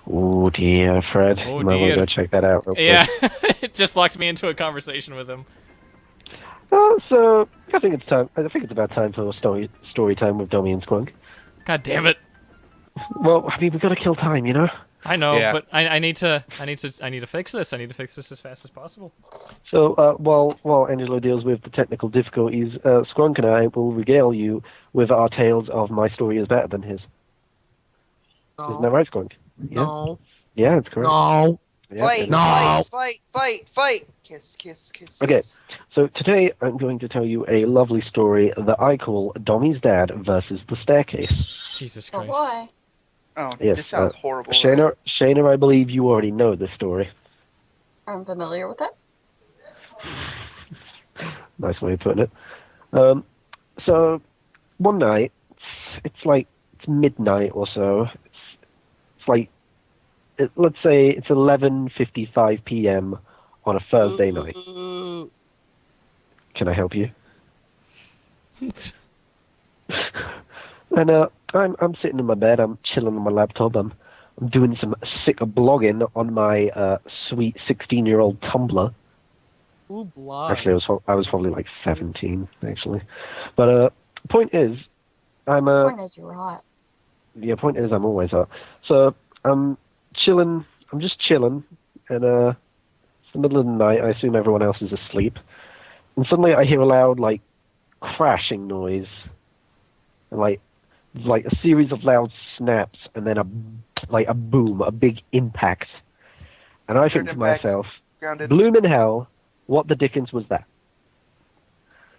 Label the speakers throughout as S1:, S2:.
S1: Oh dear, Fred.
S2: Oh
S1: You might want to
S2: dear.
S1: go check that out real
S2: Yeah,
S1: quick.
S2: it just locked me into a conversation with him.
S1: So I think it's time. I think it's about time for story time with Dommy and Squunk.
S2: God damn it.
S1: Well, I mean, we've got to kill time, you know.
S2: I know,
S3: Yeah.
S2: but I need to fix this. I need to fix this as fast as possible.
S1: So while Angelo deals with the technical difficulties, Squunk and I will regale you with our tales of my story is better than his. Isn't that
S4: No.
S1: right, Squunk?
S4: No.
S1: Yeah, it's correct.
S4: No.
S1: Yeah,
S3: Fight,
S1: it is.
S4: No.
S3: fight. Kiss, kiss, kiss.
S1: Okay,
S3: kiss.
S1: so today I'm going to tell you a lovely story that I call Dommy's Dad versus the Staircase.
S2: Jesus
S5: Oh
S2: Christ.
S5: boy.
S3: Oh,
S1: Yes,
S3: this sounds horrible.
S1: Shayna, I believe you already know this story.
S5: I'm familiar with it.
S1: Nice way of putting it. So one night, it's midnight or so. It's like let's say it's 11:55 p.m. on a Thursday night. Can I help you? And I'm sitting in my bed. I'm chilling on my laptop. I'm doing some sick blogging on my sweet 16-year-old Tumblr.
S4: Ooh, blood.
S1: Actually, I was probably like 17, actually. But point is, I'm
S5: Point is, you're hot.
S1: yeah. Point is, I'm always up. So I'm chilling. I'm just chilling, and it's the middle of the night. I assume everyone else is asleep, and suddenly I hear a loud like crashing noise, and like a series of loud snaps, and then a boom, a big impact, and I think to
S3: Impact.
S1: myself,
S3: Grounded.
S1: bloomin' hell, what the dickens was that?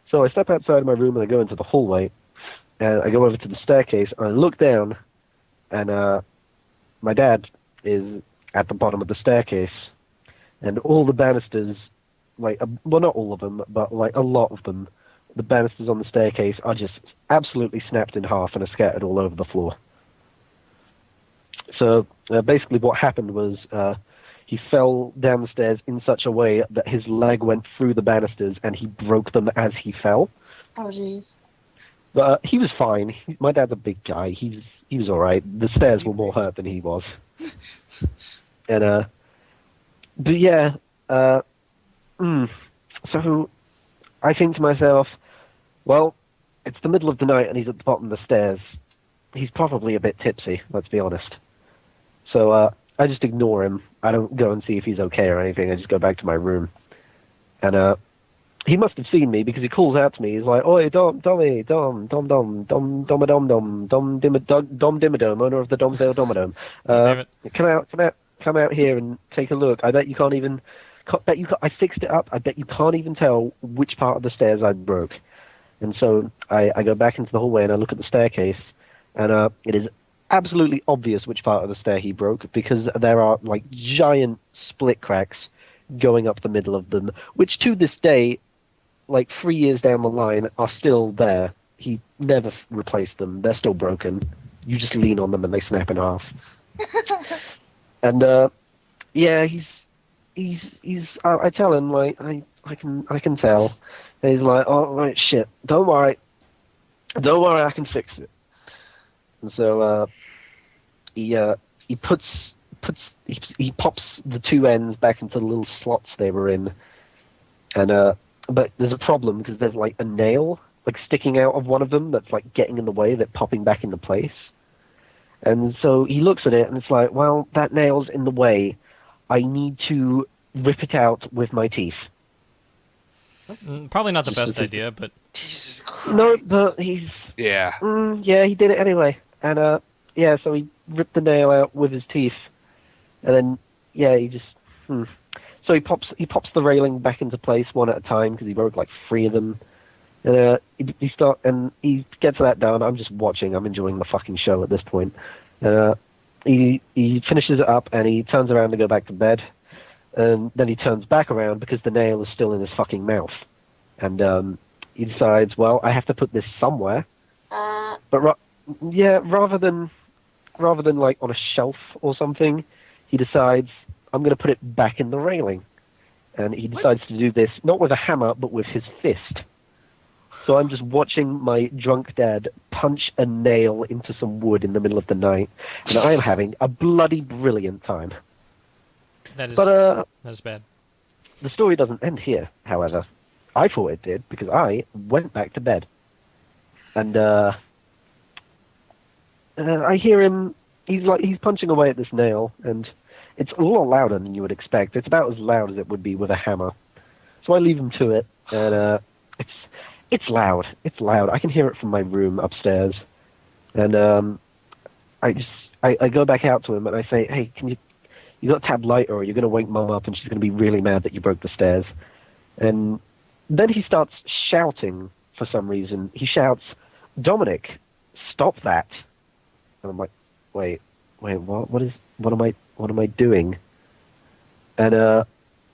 S1: So I step outside of my room and I go into the hallway, and I go over to the staircase and I look down, and my dad is at the bottom of the staircase, and all the banisters, well, not all of them, but like a lot of them, the banisters on the staircase are just absolutely snapped in half and are scattered all over the floor. So basically what happened was he fell down the stairs in such a way that his leg went through the banisters and he broke them as he fell.
S5: Oh jeez.
S1: But he was fine. My dad's a big guy. He was all right. The stairs were more hurt than he was. And but yeah, so I think to myself, well, it's the middle of the night and he's at the bottom of the stairs. He's probably a bit tipsy, let's be honest. So I just ignore him. I don't go and see if he's okay or anything. I just go back to my room. And he must have seen me because he calls out to me. He's like, "Oi, Dommy, Dom, Dimmadome, owner of the Domsdale Domodome.
S2: Damn it.
S1: Come out here and take a look. I bet you can't even. I fixed it up. I bet you can't even tell which part of the stairs I broke." And so I go back into the hallway and I look at the staircase, and it is absolutely obvious which part of the stair he broke because there are like giant split cracks going up the middle of them, which to this day, like 3 years down the line, are still there. He never replaced them. They're still broken. You just lean on them and they snap in half. And yeah, he's I tell him like I can tell. And he's like, "Oh right, shit, don't worry, I can fix it." And so he pops the two ends back into the little slots they were in, and but there's a problem because there's like a nail like sticking out of one of them that's like getting in the way, that popping back into place. And so he looks at it and it's like, well, that nail's in the way. I need to rip it out with my teeth.
S2: Probably not the
S1: Just
S2: best
S1: because-
S2: idea, but
S3: Jesus Christ.
S1: No, but he's
S3: Yeah.
S1: yeah, he did it anyway. And yeah, so he ripped the nail out with his teeth, and then yeah, he just so he pops the railing back into place one at a time because he broke like 3 of them. And he gets that done. I'm just watching. I'm enjoying the fucking show at this point. He finishes it up and he turns around to go back to bed, and then he turns back around because the nail is still in his fucking mouth, and he decides, well, I have to put this somewhere. But rather than like on a shelf or something, he decides I'm going to put it back in the railing, and he decides to do this not with a hammer but with his fist. So I'm just watching my drunk dad punch a nail into some wood in the middle of the night, and I am having a bloody brilliant time.
S2: That is
S1: But
S2: that's bad.
S1: the story doesn't end here, however. I thought it did because I went back to bed, and I hear him. He's punching away at this nail, and it's a lot louder than you would expect. It's about as loud as it would be with a hammer. So I leave him to it, and it's loud. It's loud. I can hear it from my room upstairs, and I go back out to him and I say, "Hey, you got a tab lighter, or you're going to wake Mum up, and she's going to be really mad that you broke the stairs." And then he starts shouting for some reason. He shouts, "Dominic, stop that!" And I'm like, "Wait, what? What am I doing?" And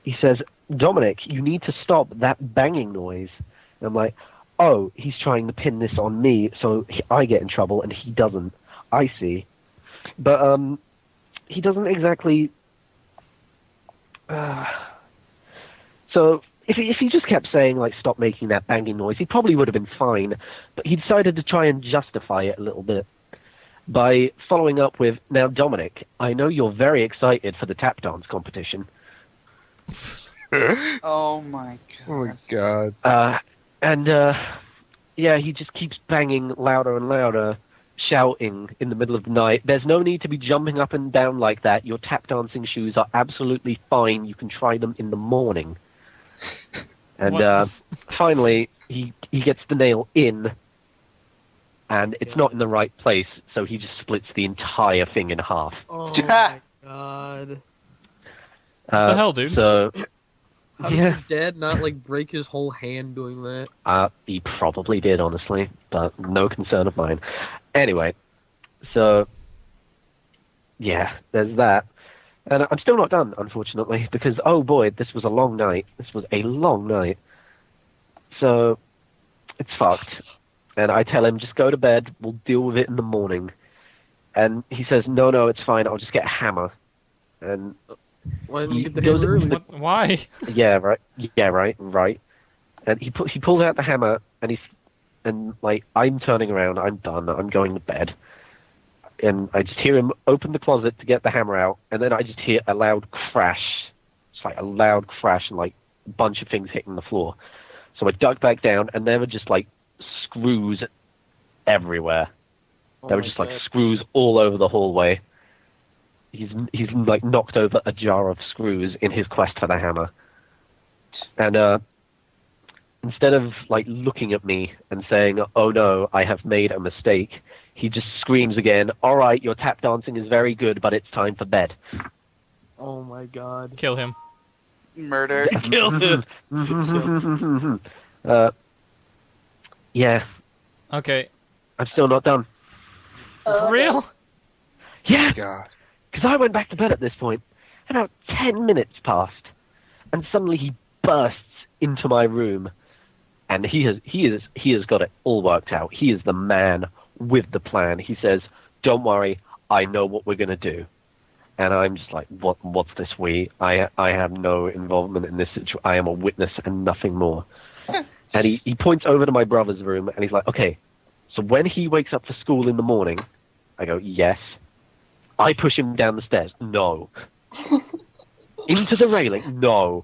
S1: he says, "Dominic, you need to stop that banging noise." And I'm like, "Oh, he's trying to pin this on me so I get in trouble and he doesn't. I see." But he doesn't exactly. So if he just kept saying, like, "Stop making that banging noise," he probably would have been fine. But he decided to try and justify it a little bit by following up with, "Now, Dominic, I know you're very excited for the tap dance competition."
S3: Oh my
S6: Oh my
S3: god.
S6: god.
S1: And yeah, he just keeps banging louder and louder, shouting in the middle of the night, "There's no need to be jumping up and down like that. Your tap dancing shoes are absolutely fine. You can try them in the morning." And
S2: What?
S1: finally, he gets the nail in, and it's not in the right place, so he just splits the entire thing in half.
S4: Oh my god.
S2: What the hell, dude?
S1: So,
S4: How did
S1: yeah.
S4: your dad not, like, break his whole hand doing that?
S1: He probably did, honestly, but no concern of mine. Anyway, so, yeah, there's that. And I'm still not done, unfortunately, because, oh boy, this was a long night. This was a long night. So, it's fucked. And I tell him, "Just go to bed, we'll deal with it in the morning." And he says, no, it's fine, I'll just get a hammer. And
S4: Why didn't you get the
S1: He goes
S4: hammer
S1: into
S4: early?
S2: Why?
S1: yeah, right. And he pulls out the hammer, and like, I'm turning around, I'm done, I'm going to bed. And I just hear him open the closet to get the hammer out, and then I just hear a loud crash. It's like a loud crash and like a bunch of things hitting the floor. So I duck back down, and there were just like screws everywhere.
S4: Oh
S1: There were
S4: my
S1: just like
S4: God.
S1: screws all over the hallway. He's like knocked over a jar of screws in his quest for the hammer. And instead of like looking at me and saying, "Oh no, I have made a mistake," he just screams again, "All right, your tap dancing is very good, but it's time for bed."
S4: Oh my god.
S2: Kill him.
S3: Murder.
S4: Kill him.
S1: Yeah,
S2: Okay.
S1: I'm still not done.
S2: For real?
S1: Yes,
S6: God.
S1: because I went back to bed at this point. About 10 minutes passed, and suddenly he bursts into my room, and he has got it all worked out. He is the man with the plan. He says, "Don't worry, I know what we're gonna do." And I'm just like, what's this we? I have no involvement in this situation. I am a witness and nothing more. And he points over to my brother's room, and he's like, "Okay, so when he wakes up for school in the morning," I go, "Yes." I push him down the stairs. No. Into the railing. No.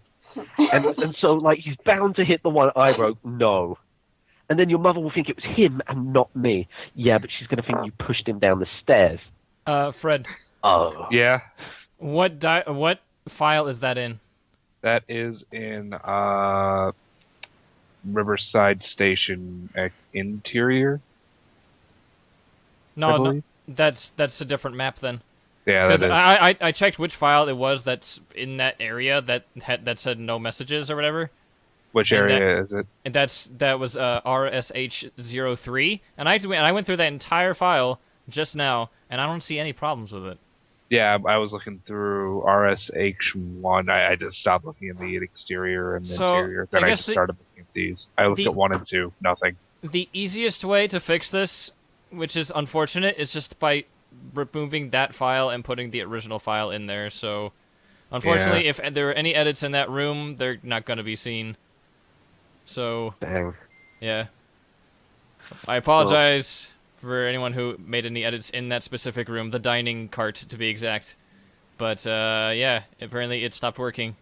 S1: And so, like, he's bound to hit the one I broke. No. And then your mother will think it was him and not me. Yeah, but she's going to think you pushed him down the stairs.
S2: Fred,
S1: Oh.
S6: Yeah,
S2: what file is that in?
S6: that is in Riverside Station interior. I
S2: No,
S6: believe.
S2: that's a different map then.
S6: Yeah, that
S2: Because
S6: is.
S2: I checked which file it was that's in that area that said no messages or whatever.
S6: Which
S2: and
S6: area is it?
S2: And that was RSH03, and I went through that entire file just now, and I don't see any problems with it.
S6: Yeah, I was looking through RSH1. I just stopped looking at the exterior and the
S2: So,
S6: interior. Then
S2: I
S6: I
S2: guess
S6: just started looking at these. I looked
S2: the-
S6: at 1 and 2. Nothing.
S2: The easiest way to fix this, which is unfortunate, is just by removing that file and putting the original file in there. So, unfortunately, if there are any edits in that room, they're not going to be seen. So,
S1: Dang.
S2: yeah. I apologize for anyone who made any edits in that specific room, the dining cart to be exact. But yeah, apparently it stopped working.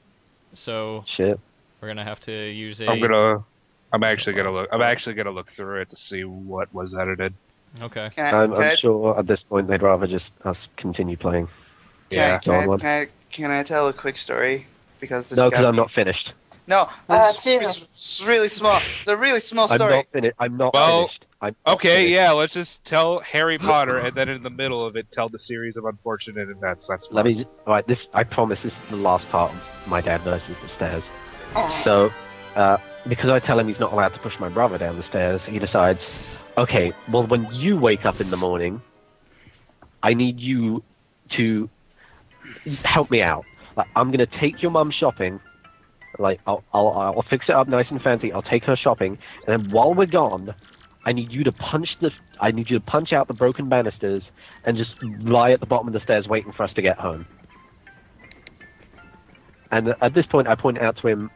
S2: So
S1: Shit.
S2: we're gonna have to use a.
S6: I'm actually gonna look through it to see what was edited.
S2: Okay.
S1: I'm sure at this point they'd rather just us continue playing.
S3: Can I tell a quick story? Because
S1: No, because I'm not finished.
S3: No,
S5: Jesus.
S3: it's really small. It's a really small
S1: I'm
S3: story.
S1: not finished. I'm not
S6: Well,
S1: finished. I'm not
S6: Okay,
S1: finished.
S6: yeah, let's just tell Harry Potter, and then in the middle of it, tell the series of unfortunate events. That's
S1: Let
S6: fine.
S1: me. All right. I promise this is the last part of my dad versus the stairs. So, because I tell him he's not allowed to push my brother down the stairs, he decides, okay, well, when you wake up in the morning, I need you to help me out. Like, I'm gonna take your mum shopping. Like, I'll fix it up nice and fancy. I'll take her shopping, and then while we're gone, I need you to punch out the broken banisters and just lie at the bottom of the stairs waiting for us to get home. And at this point, I point out to him,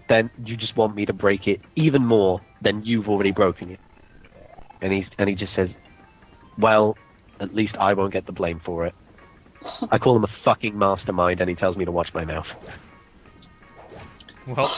S1: then you just want me to break it even more than you've already broken it. And he just says, well, at least I won't get the blame for it. I call him a fucking mastermind, and he tells me to watch my mouth.
S2: Well,